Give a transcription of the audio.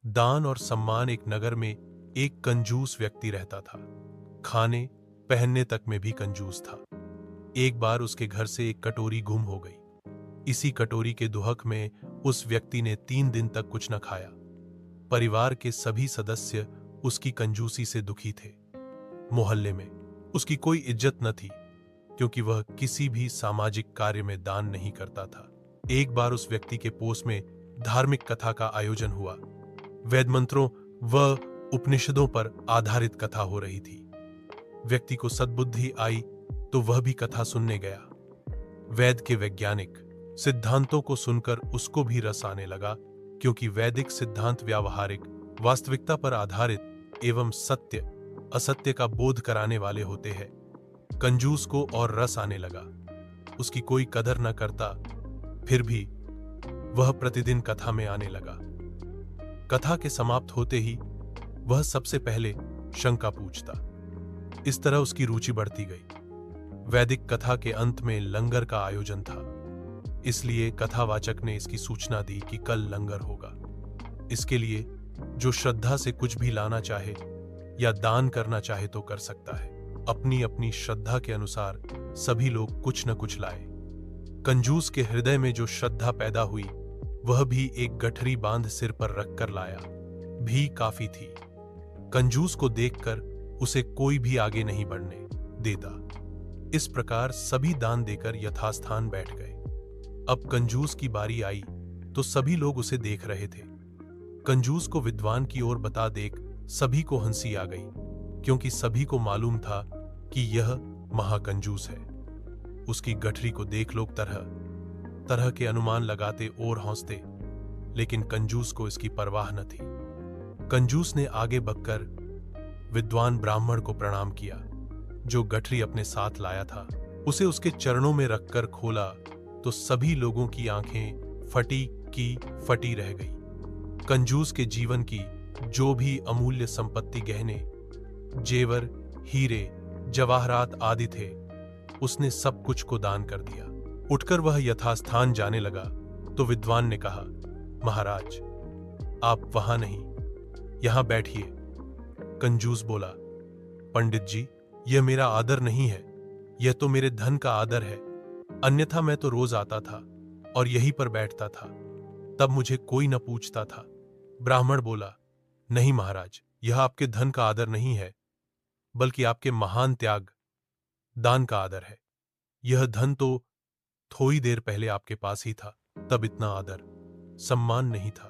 दान और सम्मान एक नगर में एक कंजूस व्यक्ति रहता था। खाने पहनने तक में भी कंजूस था। एक बार उसके घर से एक कटोरी गुम हो गई। इसी कटोरी के दुहक में उस व्यक्ति ने 3 दिन तक कुछ न खाया। परिवार के सभी सदस्य उसकी कंजूसी से दुखी थे। मोहल्ले में उसकी कोई इज्जत न थी, क्योंकि वह किसी भी सामाजिक कार्य में दान नहीं करता था। एक बार उस व्यक्ति के पोस में धार्मिक कथा का आयोजन हुआ। वेद मंत्रों व उपनिषदों पर आधारित कथा हो रही थी। व्यक्ति को सद्बुद्धि आई तो वह भी कथा सुनने गया। वेद के वैज्ञानिक सिद्धांतों को सुनकर उसको भी रस आने लगा, क्योंकि वैदिक सिद्धांत व्यावहारिक, वास्तविकता पर आधारित एवं सत्य असत्य का बोध कराने वाले होते हैं। कंजूस को और रस आने लगा। उसकी कोई कदर न करता, फिर भी वह प्रतिदिन कथा में आने लगा। कथा के समाप्त होते ही वह सबसे पहले शंका पूछता। इस तरह उसकी रुचि बढ़ती गई। वैदिक कथा के अंत में लंगर का आयोजन था, इसलिए कथावाचक ने इसकी सूचना दी कि कल लंगर होगा। इसके लिए जो श्रद्धा से कुछ भी लाना चाहे या दान करना चाहे तो कर सकता है। अपनी अपनी श्रद्धा के अनुसार सभी लोग कुछ न कुछ लाए। कंजूस के हृदय में जो श्रद्धा पैदा हुई, वह भी एक गठरी बांध सिर पर रखकर लाया भी काफी थी। कंजूस को देखकर उसे कोई भी आगे नहीं बढ़ने देता। इस प्रकार सभी दान देकर यथास्थान बैठ गए। अब कंजूस की बारी आई तो सभी लोग उसे देख रहे थे। कंजूस को विद्वान की ओर बता देख सभी को हंसी आ गई, क्योंकि सभी को मालूम था कि यह महाकंजूस है। उसकी गठरी को देख लोग तरह तरह के अनुमान लगाते और हंसते, लेकिन कंजूस को इसकी परवाह न थी। कंजूस ने आगे बढ़कर विद्वान ब्राह्मण को प्रणाम किया, जो गठरी अपने साथ लाया था। उसे उसके चरणों में रखकर खोला तो सभी लोगों की आंखें फटी की फटी रह गई। कंजूस के जीवन की जो भी अमूल्य संपत्ति, गहने, जेवर, हीरे, जवाहरात आदि थे, उसने सब कुछ को दान कर दिया। उठकर वह यथास्थान जाने लगा तो विद्वान ने कहा, महाराज, आप वहां नहीं, यहां बैठिए। कंजूस बोला, पंडित जी, यह मेरा आदर नहीं है, यह तो मेरे धन का आदर है। अन्यथा मैं तो रोज आता था और यहीं पर बैठता था, तब मुझे कोई न पूछता था। ब्राह्मण बोला, नहीं महाराज, यह आपके धन का आदर नहीं है, बल्कि आपके महान त्याग, दान का आदर है। यह धन तो थोड़ी देर पहले आपके पास ही था, तब इतना आदर सम्मान नहीं था।